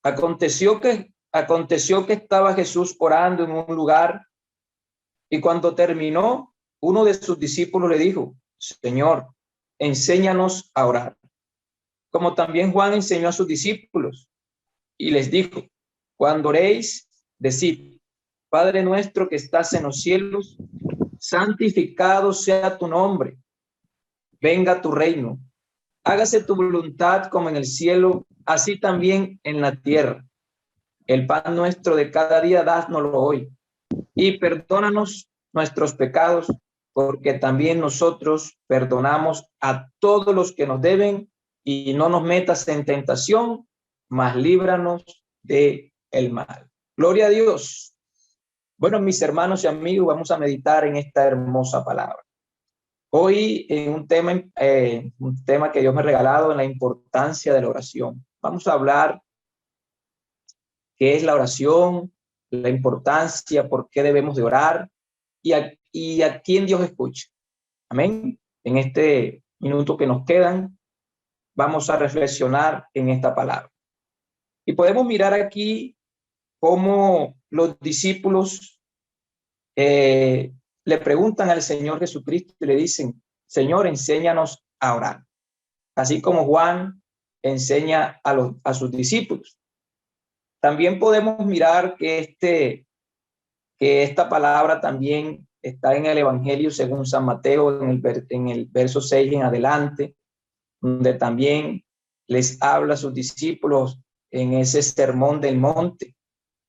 Aconteció que estaba Jesús orando en un lugar, y cuando terminó, uno de sus discípulos le dijo: Señor, enséñanos a orar, como también Juan enseñó a sus discípulos, y les dijo: cuando oréis, decid: Padre nuestro que estás en los cielos, santificado sea tu nombre, venga tu reino, hágase tu voluntad como en el cielo, así también en la tierra. El pan nuestro de cada día, dásnoslo hoy, y perdónanos nuestros pecados, porque también nosotros perdonamos a todos los que nos deben, y no nos metas en tentación, mas líbranos de el mal. Gloria a Dios. Bueno, mis hermanos y amigos, vamos a meditar en esta hermosa palabra. Hoy en un tema que Dios me ha regalado, en la importancia de la oración. Vamos a hablar qué es la oración, la importancia, por qué debemos de orar y a quién Dios escucha. Amén. En este minuto que nos quedan, vamos a reflexionar en esta palabra. Y podemos mirar aquí cómo los discípulos le preguntan al Señor Jesucristo y le dicen: Señor, enséñanos a orar. Así como Juan enseña a sus discípulos. También podemos mirar que esta palabra también está en el Evangelio según San Mateo, en el verso 6 en adelante, donde también les habla a sus discípulos en ese sermón del monte,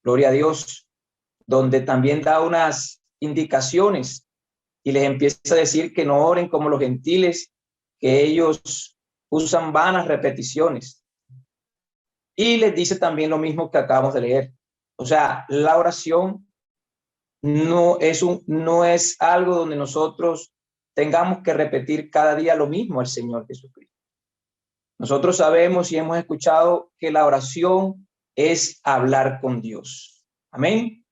gloria a Dios, donde también da unas indicaciones y les empieza a decir que no oren como los gentiles, que ellos usan vanas repeticiones. Y les dice también lo mismo que acabamos de leer. O sea, la oración no es algo donde nosotros tengamos que repetir cada día lo mismo al Señor Jesucristo. Nosotros sabemos y hemos escuchado que la oración es hablar con Dios. Amén.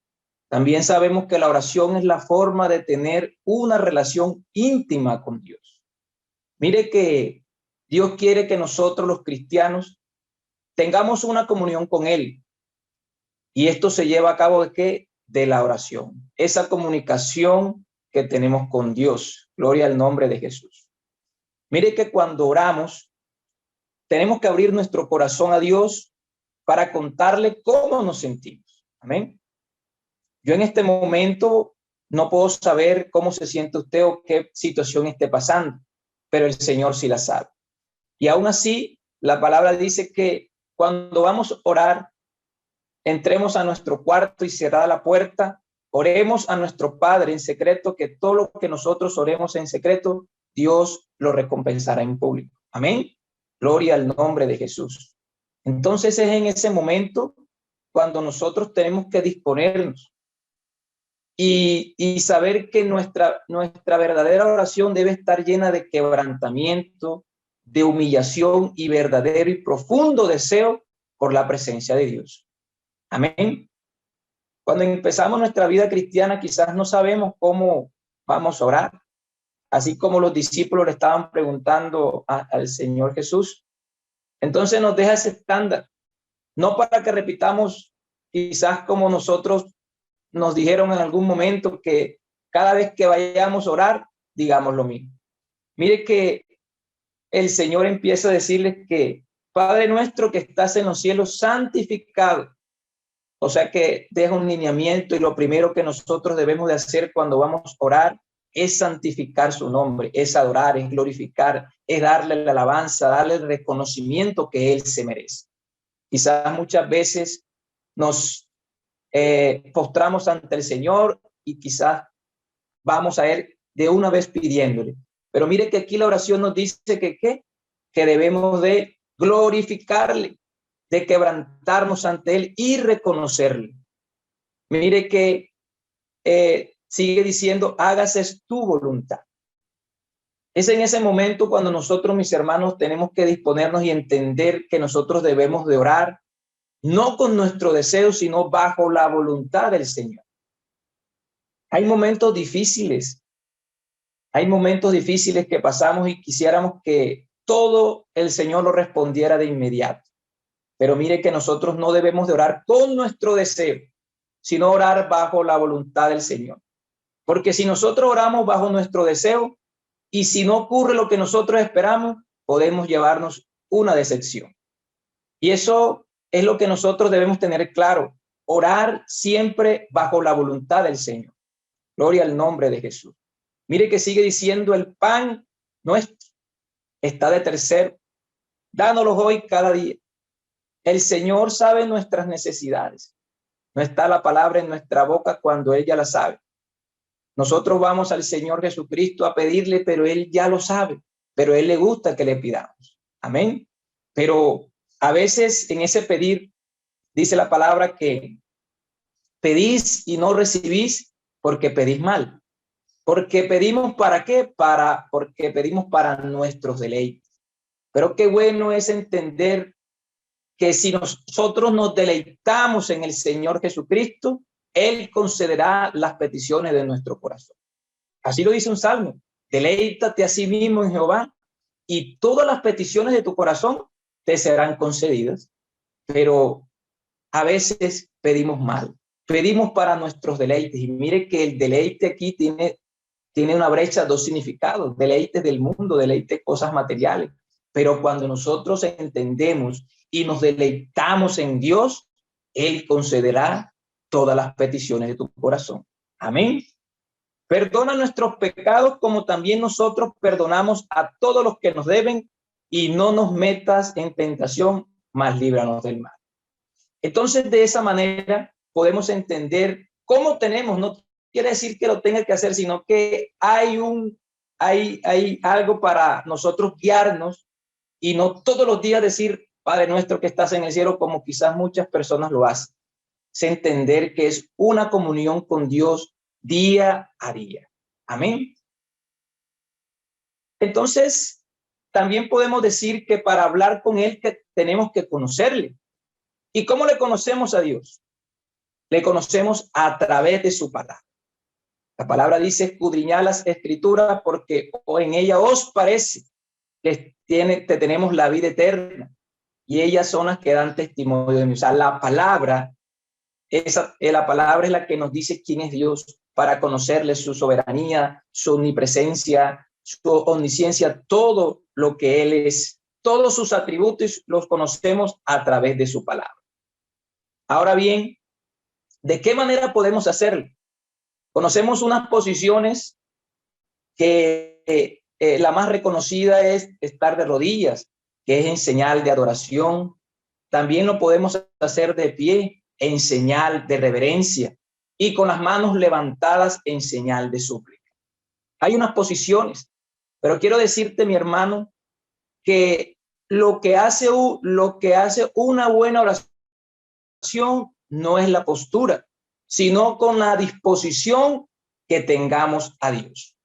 También sabemos que la oración es la forma de tener una relación íntima con Dios. Mire que Dios quiere que nosotros los cristianos tengamos una comunión con Él. Y esto se lleva a cabo de la oración. Esa comunicación que tenemos con Dios. Gloria al nombre de Jesús. Mire que cuando oramos, tenemos que abrir nuestro corazón a Dios para contarle cómo nos sentimos. Amén. Yo en este momento no puedo saber cómo se siente usted o qué situación esté pasando, pero el Señor sí la sabe. Y aún así, la palabra dice que cuando vamos a orar, entremos a nuestro cuarto y cerrada la puerta, oremos a nuestro Padre en secreto, que todo lo que nosotros oremos en secreto, Dios lo recompensará en público. Amén. Gloria al nombre de Jesús. Entonces es en ese momento cuando nosotros tenemos que disponernos y saber que nuestra verdadera oración debe estar llena de quebrantamiento, de humillación y verdadero y profundo deseo por la presencia de Dios. Amén. Cuando empezamos nuestra vida cristiana, quizás no sabemos cómo vamos a orar, así como los discípulos le estaban preguntando al Señor Jesús. Entonces nos deja ese estándar, no para que repitamos quizás como nosotros nos dijeron en algún momento, que cada vez que vayamos a orar, digamos lo mismo. Mire que el Señor empieza a decirles que Padre nuestro que estás en los cielos, santificado. O sea que deja un lineamiento, y lo primero que nosotros debemos de hacer cuando vamos a orar es santificar su nombre, es adorar, es glorificar, es darle la alabanza, darle el reconocimiento que Él se merece. Quizás muchas veces nos postramos ante el Señor y quizás vamos a Él de una vez pidiéndole. Pero mire que aquí la oración nos dice que debemos de glorificarle, de quebrantarnos ante Él y reconocerle. Mire que sigue diciendo: hágase tu voluntad. Es en ese momento cuando nosotros, mis hermanos, tenemos que disponernos y entender que nosotros debemos de orar no con nuestro deseo, sino bajo la voluntad del Señor. Hay momentos difíciles que pasamos y quisiéramos que todo el Señor lo respondiera de inmediato. Pero mire que nosotros no debemos de orar con nuestro deseo, sino orar bajo la voluntad del Señor. Porque si nosotros oramos bajo nuestro deseo y si no ocurre lo que nosotros esperamos, podemos llevarnos una decepción. Y eso es lo que nosotros debemos tener claro. Orar siempre bajo la voluntad del Señor. Gloria al nombre de Jesús. Mire que sigue diciendo: el pan nuestro está de tercero. Dánoslo hoy cada día. El Señor sabe nuestras necesidades. No está la palabra en nuestra boca cuando ella la sabe. Nosotros vamos al Señor Jesucristo a pedirle, pero Él ya lo sabe. Pero a Él le gusta que le pidamos. Amén. Pero a veces en ese pedir, dice la palabra que pedís y no recibís porque pedís mal. Porque pedimos ¿para qué? Porque pedimos para nuestros deleites. Pero qué bueno es entender que si nosotros nos deleitamos en el Señor Jesucristo, Él concederá las peticiones de nuestro corazón. Así lo dice un salmo: deleítate a sí mismo en Jehová y todas las peticiones de tu corazón te serán concedidas. Pero a veces pedimos mal, pedimos para nuestros deleites. Y mire que el deleite aquí tiene una brecha, dos significados: deleites del mundo, deleites cosas materiales. Pero cuando nosotros entendemos y nos deleitamos en Dios, Él concederá todas las peticiones de tu corazón. Amén. Perdona nuestros pecados como también nosotros perdonamos a todos los que nos deben, y no nos metas en tentación, mas líbranos del mal. Entonces, de esa manera podemos entender cómo tenemos, no quiere decir que lo tenga que hacer, sino que hay algo para nosotros guiarnos y no todos los días decir Padre nuestro que estás en el cielo, como quizás muchas personas lo hacen. Es entender que es una comunión con Dios día a día. Amén. Entonces, también podemos decir que para hablar con Él que tenemos que conocerle. ¿Y cómo le conocemos a Dios? Le conocemos a través de su palabra. La palabra dice: escudriñad las escrituras porque en ella os parece que tenemos la vida eterna, y ellas son las que dan testimonio de mí. O sea, la palabra es la que nos dice quién es Dios, para conocerle su soberanía, su omnipresencia, su omnisciencia, todo lo que Él es, todos sus atributos los conocemos a través de su palabra. Ahora bien, ¿de qué manera podemos hacerlo? Conocemos unas posiciones que la más reconocida es estar de rodillas, que es en señal de adoración. También lo podemos hacer de pie, en señal de reverencia, y con las manos levantadas en señal de súplica. Hay unas posiciones, pero quiero decirte, mi hermano, que lo que hace una buena oración no es la postura, sino con la disposición que tengamos a Dios.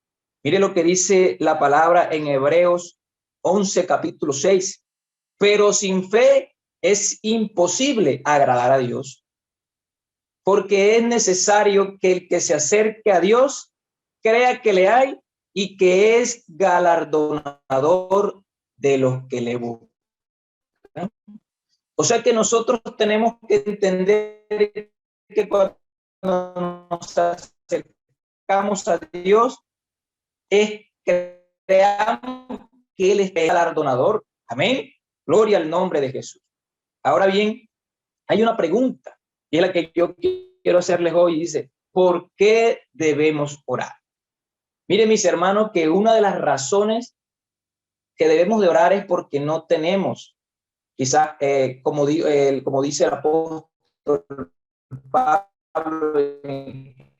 Mire lo que dice la palabra en Hebreos 11, capítulo 6. Pero sin fe es imposible agradar a Dios, porque es necesario que el que se acerque a Dios crea que le hay y que es galardonador de los que le buscan. O sea que nosotros tenemos que entender que cuando nos acercamos a Dios es que creamos que Él es galardonador. Amén. Gloria al nombre de Jesús. Ahora bien, hay una pregunta, y es la que yo quiero hacerles hoy. Dice: ¿por qué debemos orar? Miren, mis hermanos, que una de las razones que debemos de orar es porque no tenemos, quizás, como dice el apóstol Pablo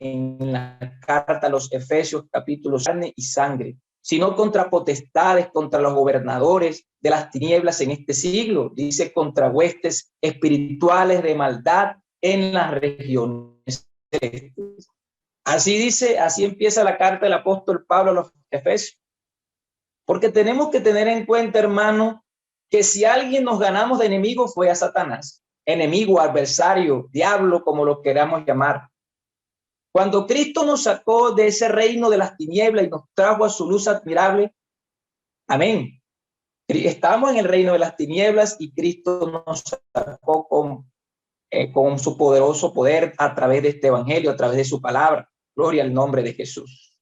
en la carta a los Efesios, capítulo, carne y sangre, sino contra potestades, contra los gobernadores de las tinieblas en este siglo. Dice: contra huestes espirituales de maldad en las regiones celestes. Así dice, así empieza la carta del apóstol Pablo a los Efesios. Porque tenemos que tener en cuenta, hermano, que si alguien nos ganamos de enemigo fue a Satanás, enemigo, adversario, diablo, como lo queramos llamar. Cuando Cristo nos sacó de ese reino de las tinieblas y nos trajo a su luz admirable, amén, Estamos en el reino de las tinieblas y Cristo nos sacó con su poderoso poder a través de este evangelio, a través de su palabra. Gloria al nombre de Jesús.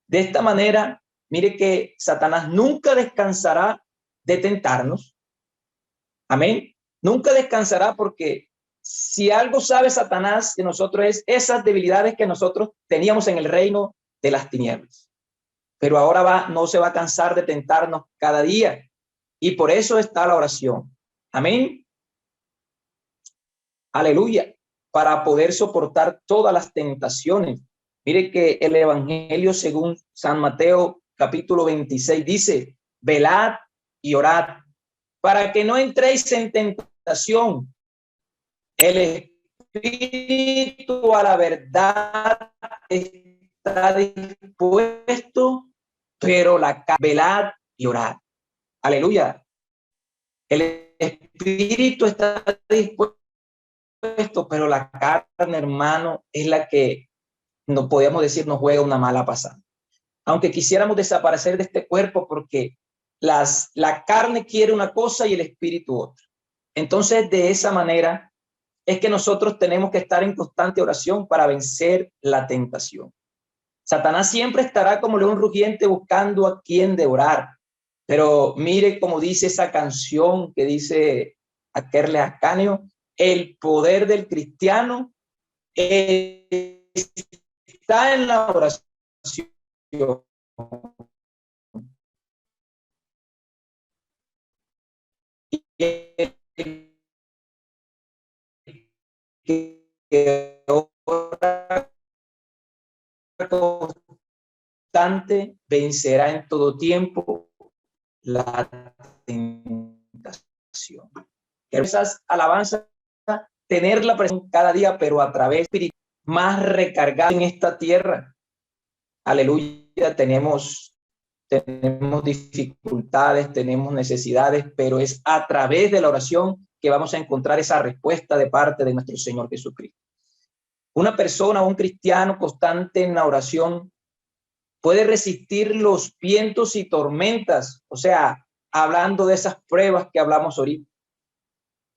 De esta manera, mire que Satanás nunca descansará de tentarnos. Amén. Nunca descansará, porque si algo sabe Satanás de nosotros es esas debilidades que nosotros teníamos en el reino de las tinieblas. Pero ahora no se va a cansar de tentarnos cada día. Y por eso está la oración. Amén. Aleluya. Para poder soportar todas las tentaciones. Mire que el evangelio según San Mateo capítulo 26 dice: velad y orad para que no entréis en tentación. El espíritu a la verdad está dispuesto, pero la carne, velad y orad. Aleluya. El espíritu está dispuesto, pero la carne, hermano, es la que, no podemos decir, nos juega una mala pasada. Aunque quisiéramos desaparecer de este cuerpo, porque la carne quiere una cosa y el espíritu otra. Entonces, de esa manera es que nosotros tenemos que estar en constante oración para vencer la tentación. Satanás siempre estará como león rugiente buscando a quien devorar. Pero mire como dice esa canción que dice Akerle Ascanio: el poder del cristiano está en la oración. Que ora constante vencerá en todo tiempo la tentación. Esas alabanzas, tener la presión cada día, pero a través de más recargada en esta tierra. Aleluya. Tenemos dificultades, tenemos necesidades, pero es a través de la oración que vamos a encontrar esa respuesta de parte de nuestro Señor Jesucristo. Una persona, un cristiano constante en la oración, puede resistir los vientos y tormentas, o sea, hablando de esas pruebas que hablamos ahorita.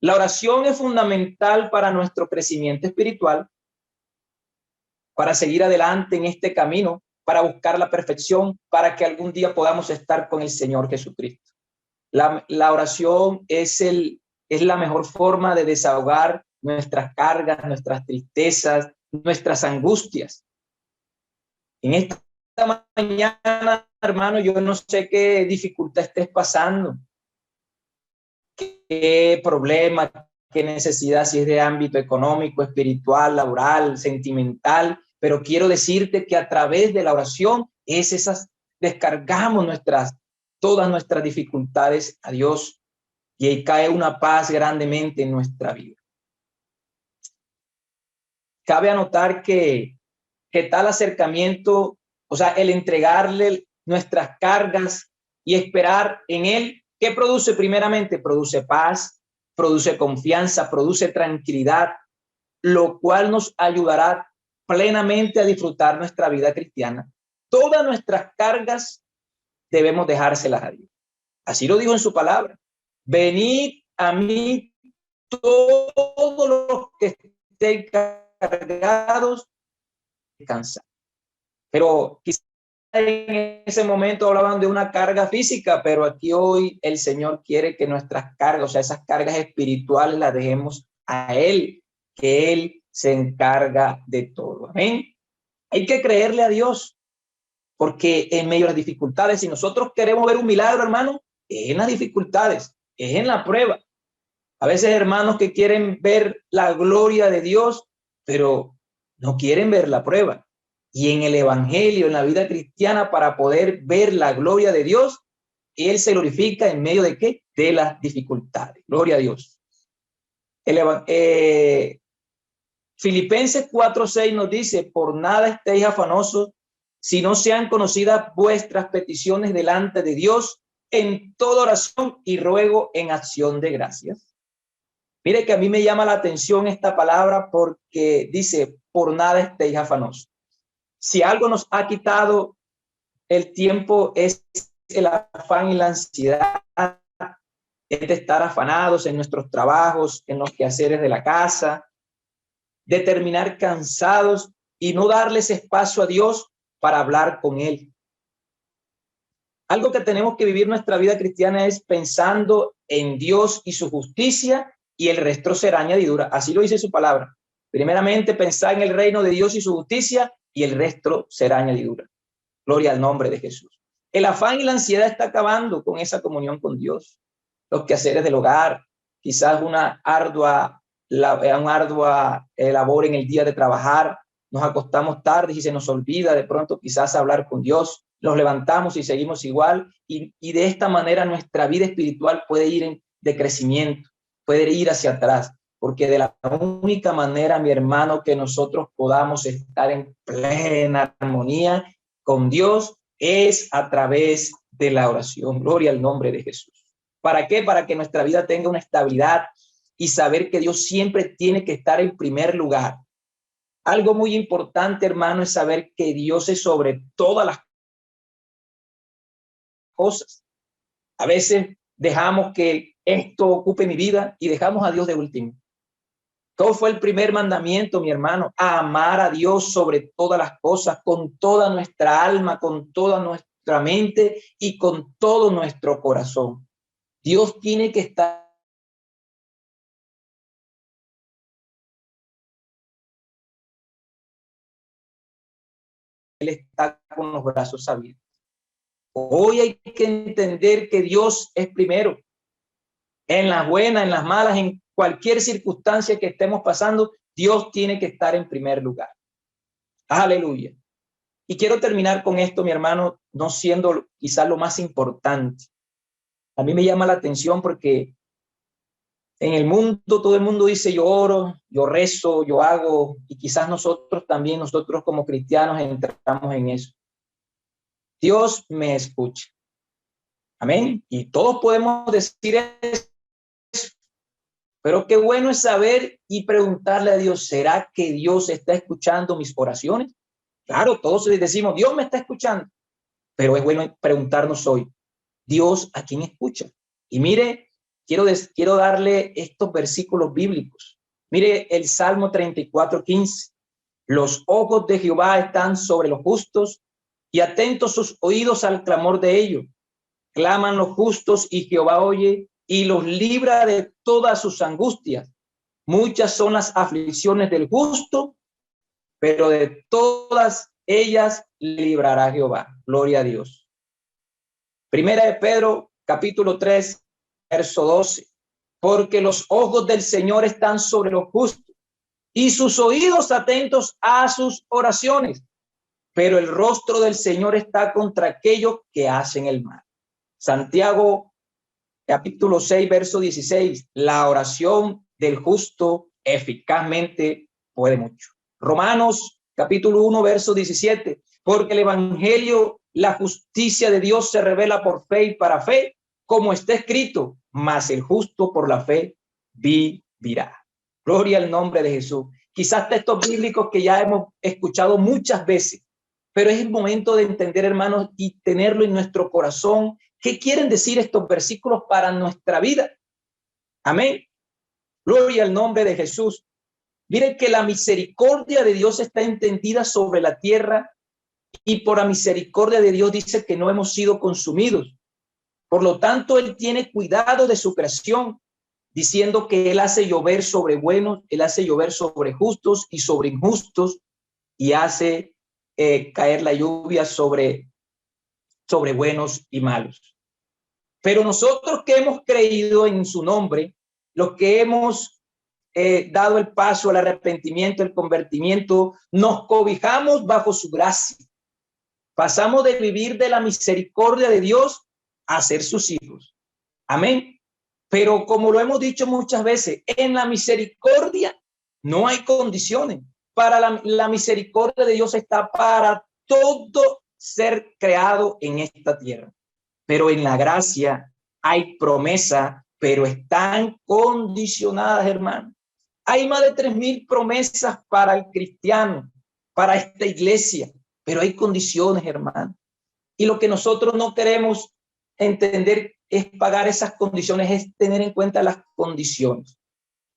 La oración es fundamental para nuestro crecimiento espiritual, para seguir adelante en este camino, para buscar la perfección, para que algún día podamos estar con el Señor Jesucristo. La oración es la mejor forma de desahogar nuestras cargas, nuestras tristezas, nuestras angustias. En esta mañana, hermano, yo no sé qué dificultad estés pasando, qué problema, qué necesidad, si es de ámbito económico, espiritual, laboral, sentimental, pero quiero decirte que a través de la oración descargamos todas nuestras dificultades a Dios, y ahí cae una paz grandemente en nuestra vida. Cabe anotar que tal acercamiento, o sea, el entregarle nuestras cargas y esperar en Él, ¿qué produce? Primeramente, produce paz, produce confianza, produce tranquilidad, lo cual nos ayudará plenamente a disfrutar nuestra vida cristiana. Todas nuestras cargas debemos dejárselas a Dios. Así lo dijo en su palabra: venid a mí todos los que estén cargados, descansar. Pero quizás en ese momento hablaban de una carga física, pero aquí hoy el Señor quiere que nuestras cargas, o sea, esas cargas espirituales, las dejemos a Él, que Él se encarga de todo. Amén. Hay que creerle a Dios, porque en medio de las dificultades, si nosotros queremos ver un milagro, hermano, es en las dificultades, es en la prueba. A veces hermanos que quieren ver la gloria de Dios, pero no quieren ver la prueba. Y en el evangelio, en la vida cristiana, para poder ver la gloria de Dios, Él se glorifica en medio de ¿qué? De las dificultades. Gloria a Dios. Filipenses 4:6 nos dice: por nada estéis afanosos, si no sean conocidas vuestras peticiones delante de Dios en toda oración y ruego en acción de gracias. Mire que a mí me llama la atención esta palabra, porque dice: por nada estéis afanosos. Si algo nos ha quitado el tiempo es el afán y la ansiedad es de estar afanados en nuestros trabajos, en los quehaceres de la casa, de terminar cansados y no darles espacio a Dios para hablar con Él. Algo que tenemos que vivir nuestra vida cristiana es pensando en Dios y su justicia, y el resto será añadidura. Así lo dice su palabra. Primeramente, pensar en el reino de Dios y su justicia, y el resto será añadidura. Gloria al nombre de Jesús. El afán y la ansiedad está acabando con esa comunión con Dios. Los quehaceres del hogar, quizás una ardua labor en el día de trabajar, nos acostamos tarde y se nos olvida de pronto quizás hablar con Dios, nos levantamos y seguimos igual, y de esta manera nuestra vida espiritual puede ir de crecimiento, puede ir hacia atrás, porque de la única manera, mi hermano, que nosotros podamos estar en plena armonía con Dios es a través de la oración. Gloria al nombre de Jesús. ¿Para qué? Para que nuestra vida tenga una estabilidad y saber que Dios siempre tiene que estar en primer lugar. Algo muy importante, hermano, es saber que Dios es sobre todas las cosas. A veces dejamos que esto ocupe mi vida y dejamos a Dios de último. ¿Cuál fue el primer mandamiento, mi hermano? A amar a Dios sobre todas las cosas, con toda nuestra alma, con toda nuestra mente y con todo nuestro corazón. Dios tiene que estar. Él está con los brazos abiertos. Hoy hay que entender que Dios es primero. En las buenas, en las malas, en cualquier circunstancia que estemos pasando, Dios tiene que estar en primer lugar. Aleluya. Y quiero terminar con esto, mi hermano, no siendo quizás lo más importante. A mí me llama la atención porque en el mundo, todo el mundo dice yo oro, yo rezo, yo hago, y quizás nosotros también, nosotros como cristianos entramos en eso. Dios me escucha. Amén. Y todos podemos decir eso. Pero qué bueno es saber y preguntarle a Dios, ¿será que Dios está escuchando mis oraciones? Claro, todos les decimos, Dios me está escuchando. Pero es bueno preguntarnos hoy, Dios, ¿a quién escucha? Y mire, quiero darle estos versículos bíblicos. Mire el Salmo 34:15. Los ojos de Jehová están sobre los justos y atentos sus oídos al clamor de ellos. Claman los justos y Jehová oye y los libra de todas sus angustias. Muchas son las aflicciones del justo, pero de todas ellas librará Jehová. Gloria a Dios. Primera de Pedro, capítulo 3, verso 12. Porque los ojos del Señor están sobre los justos y sus oídos atentos a sus oraciones, pero el rostro del Señor está contra aquellos que hacen el mal. Santiago, capítulo 6, verso 16. La oración del justo eficazmente puede mucho. Romanos, capítulo 1, verso 17. Porque el evangelio, la justicia de Dios se revela por fe y para fe, como está escrito, mas el justo por la fe vivirá. Gloria al nombre de Jesús. Quizás textos bíblicos que ya hemos escuchado muchas veces, pero es el momento de entender, hermanos, y tenerlo en nuestro corazón. ¿Qué quieren decir estos versículos para nuestra vida? Amén. Gloria al nombre de Jesús. Miren que la misericordia de Dios está entendida sobre la tierra, y por la misericordia de Dios dice que no hemos sido consumidos. Por lo tanto, Él tiene cuidado de su creación, diciendo que Él hace llover sobre buenos, Él hace llover sobre justos y sobre injustos, y hace caer la lluvia sobre buenos y malos. Pero nosotros que hemos creído en su nombre, los que hemos dado el paso al arrepentimiento, el convertimiento, nos cobijamos bajo su gracia. Pasamos de vivir de la misericordia de Dios a ser sus hijos. Amén. Pero como lo hemos dicho muchas veces, en la misericordia no hay condiciones. Para la misericordia de Dios está para todo ser creado en esta tierra. Pero en la gracia hay promesa, pero están condicionadas, hermano. Hay más de 3,000 promesas para el cristiano, para esta iglesia, pero hay condiciones, hermano. Y lo que nosotros no queremos entender es pagar esas condiciones, es tener en cuenta las condiciones.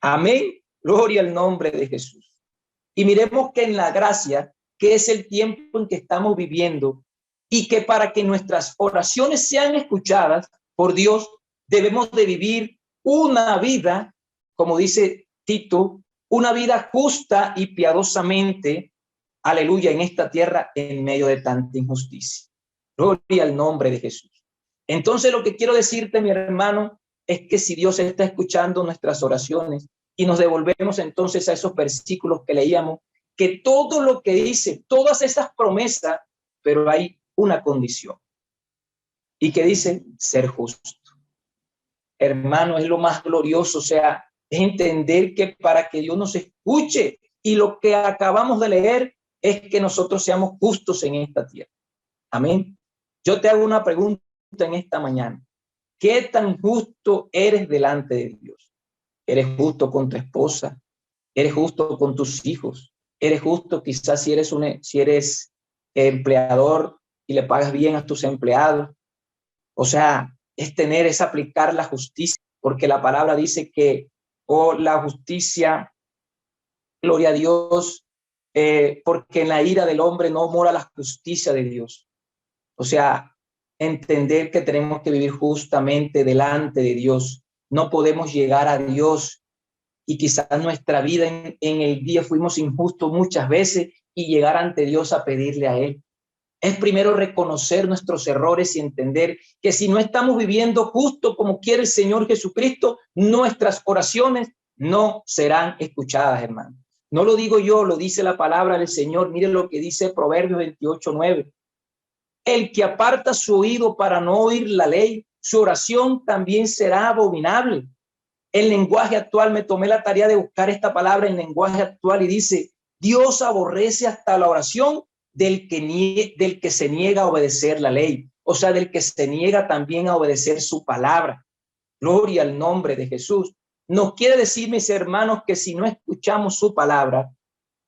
Amén. Gloria al nombre de Jesús. Y miremos que en la gracia, que es el tiempo en que estamos viviendo, y que para que nuestras oraciones sean escuchadas por Dios, debemos de vivir una vida, como dice Tito, una vida justa y piadosamente, aleluya, en esta tierra en medio de tanta injusticia. Gloria al nombre de Jesús. Entonces lo que quiero decirte, mi hermano, es que si Dios está escuchando nuestras oraciones y nos devolvemos entonces a esos versículos que leíamos, que todo lo que dice, todas esas promesas, pero hay una condición. Y que dice ser justo. Hermano, es lo más glorioso, o sea, es entender que para que Dios nos escuche, y lo que acabamos de leer es que nosotros seamos justos en esta tierra. Amén. Yo te hago una pregunta en esta mañana. ¿Qué tan justo eres delante de Dios? ¿Eres justo con tu esposa? ¿Eres justo con tus hijos? ¿Eres justo quizás si eres empleador y le pagas bien a tus empleados? O sea, es aplicar la justicia, porque la palabra dice que la justicia, gloria a Dios, porque en la ira del hombre no mora la justicia de Dios. O sea, entender que tenemos que vivir justamente delante de Dios. No podemos llegar a Dios y quizás nuestra vida en el día fuimos injustos muchas veces y llegar ante Dios a pedirle a Él. Es primero reconocer nuestros errores y entender que si no estamos viviendo justo como quiere el Señor Jesucristo, nuestras oraciones no serán escuchadas, hermano. No lo digo yo, lo dice la palabra del Señor. Mire lo que dice Proverbios 28:9. El que aparta su oído para no oír la ley, su oración también será abominable. El lenguaje actual, me tomé la tarea de buscar esta palabra en lenguaje actual y dice, Dios aborrece hasta la oración del que se niega a obedecer la ley, o sea, del que se niega también a obedecer su palabra. Gloria al nombre de Jesús. No quiere decir, mis hermanos, que si no escuchamos su palabra,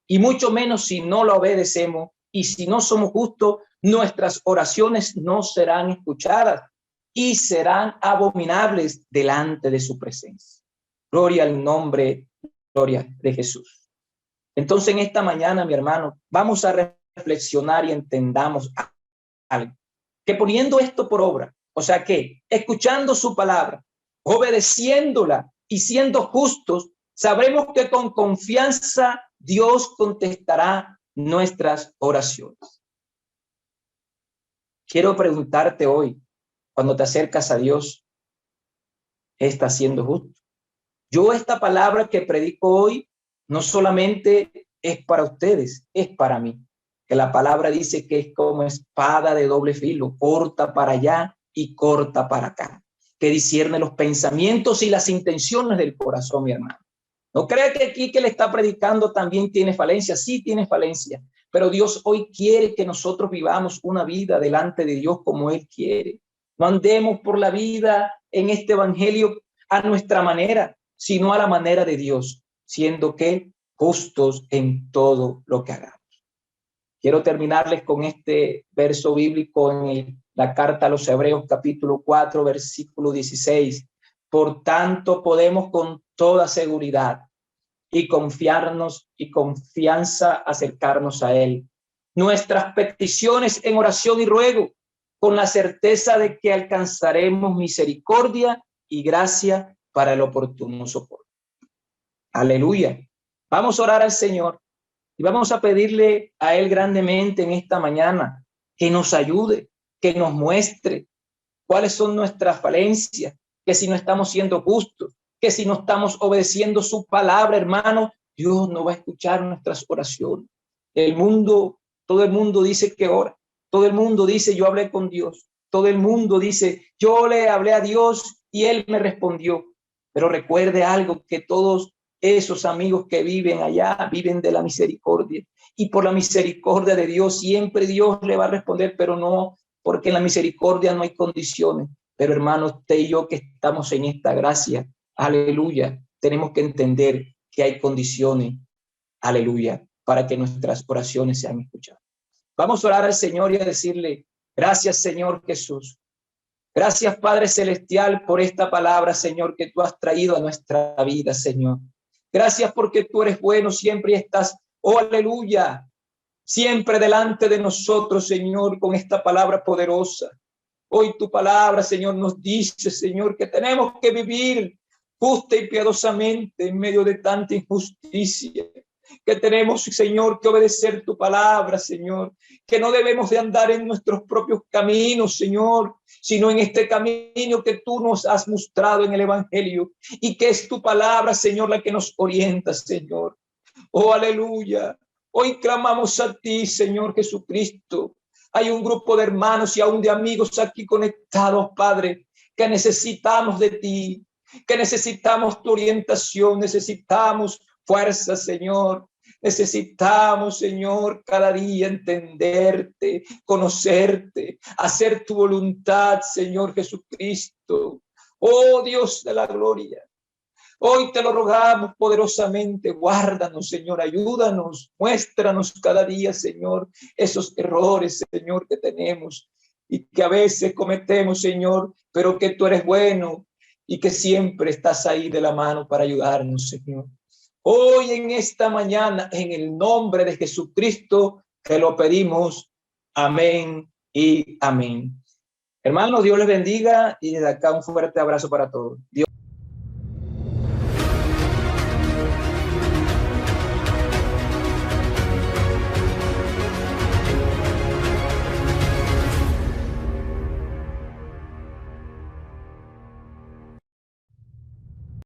y mucho menos si no la obedecemos, y si no somos justos, nuestras oraciones no serán escuchadas y serán abominables delante de su presencia. Gloria al nombre, gloria de Jesús. Entonces, en esta mañana, mi hermano, vamos a reflexionar y entendamos algo. Que poniendo esto por obra, o sea que escuchando su palabra, obedeciéndola y siendo justos, sabremos que con confianza Dios contestará nuestras oraciones. Quiero preguntarte hoy, cuando te acercas a Dios, ¿estás siendo justo? Yo esta palabra que predico hoy no solamente es para ustedes, es para mí. Que la palabra dice que es como espada de doble filo, corta para allá y corta para acá, que discierne los pensamientos y las intenciones del corazón, mi hermano. No crea que aquí que le está predicando también tiene falencia, sí tiene falencia, pero Dios hoy quiere que nosotros vivamos una vida delante de Dios como Él quiere. No andemos por la vida en este evangelio a nuestra manera, sino a la manera de Dios, siendo que justos en todo lo que hagamos. Quiero terminarles con este verso bíblico en la carta a los Hebreos, capítulo 4, versículo 16. Por tanto, podemos con toda seguridad y confiarnos y confianza acercarnos a Él. Nuestras peticiones en oración y ruego, con la certeza de que alcanzaremos misericordia y gracia para el oportuno socorro. Aleluya. Vamos a orar al Señor y vamos a pedirle a Él grandemente en esta mañana que nos ayude, que nos muestre cuáles son nuestras falencias, que si no estamos siendo justos, que si no estamos obedeciendo su palabra, hermano, Dios no va a escuchar nuestras oraciones. Todo el mundo dice que ora, todo el mundo dice yo hablé con Dios, todo el mundo dice yo le hablé a Dios y Él me respondió. Pero recuerde algo, que todos esos amigos que viven allá viven de la misericordia, y por la misericordia de Dios siempre Dios le va a responder, pero no, porque en la misericordia no hay condiciones. Pero hermanos, usted y yo que estamos en esta gracia, aleluya, tenemos que entender que hay condiciones, aleluya, para que nuestras oraciones sean escuchadas. Vamos a orar al Señor y a decirle, gracias Señor Jesús, Gracias, Padre Celestial, por esta palabra, Señor, que tú has traído a nuestra vida, Señor. Gracias porque tú eres bueno siempre y estás, oh aleluya, siempre delante de nosotros, Señor, con esta palabra poderosa. Hoy tu palabra, Señor, nos dice, Señor, que tenemos que vivir justa y piadosamente en medio de tanta injusticia, que tenemos, Señor, que obedecer tu palabra, Señor, que no debemos de andar en nuestros propios caminos, Señor, sino en este camino que tú nos has mostrado en el Evangelio y que es tu palabra, Señor, la que nos orienta, Señor. Oh, aleluya. Hoy clamamos a ti, Señor Jesucristo. Hay un grupo de hermanos y aún de amigos aquí conectados, Padre, que necesitamos de ti, que necesitamos tu orientación, necesitamos fuerza, Señor. Necesitamos, Señor, cada día entenderte, conocerte, hacer tu voluntad, Señor Jesucristo. Oh Dios de la gloria. Hoy te lo rogamos poderosamente, guárdanos, Señor, ayúdanos, muéstranos cada día, Señor, esos errores, Señor, que tenemos y que a veces cometemos, Señor, pero que tú eres bueno y que siempre estás ahí de la mano para ayudarnos, Señor. Hoy en esta mañana, en el nombre de Jesucristo, te lo pedimos. Amén y amén. Hermanos, Dios les bendiga y desde acá un fuerte abrazo para todos. Dios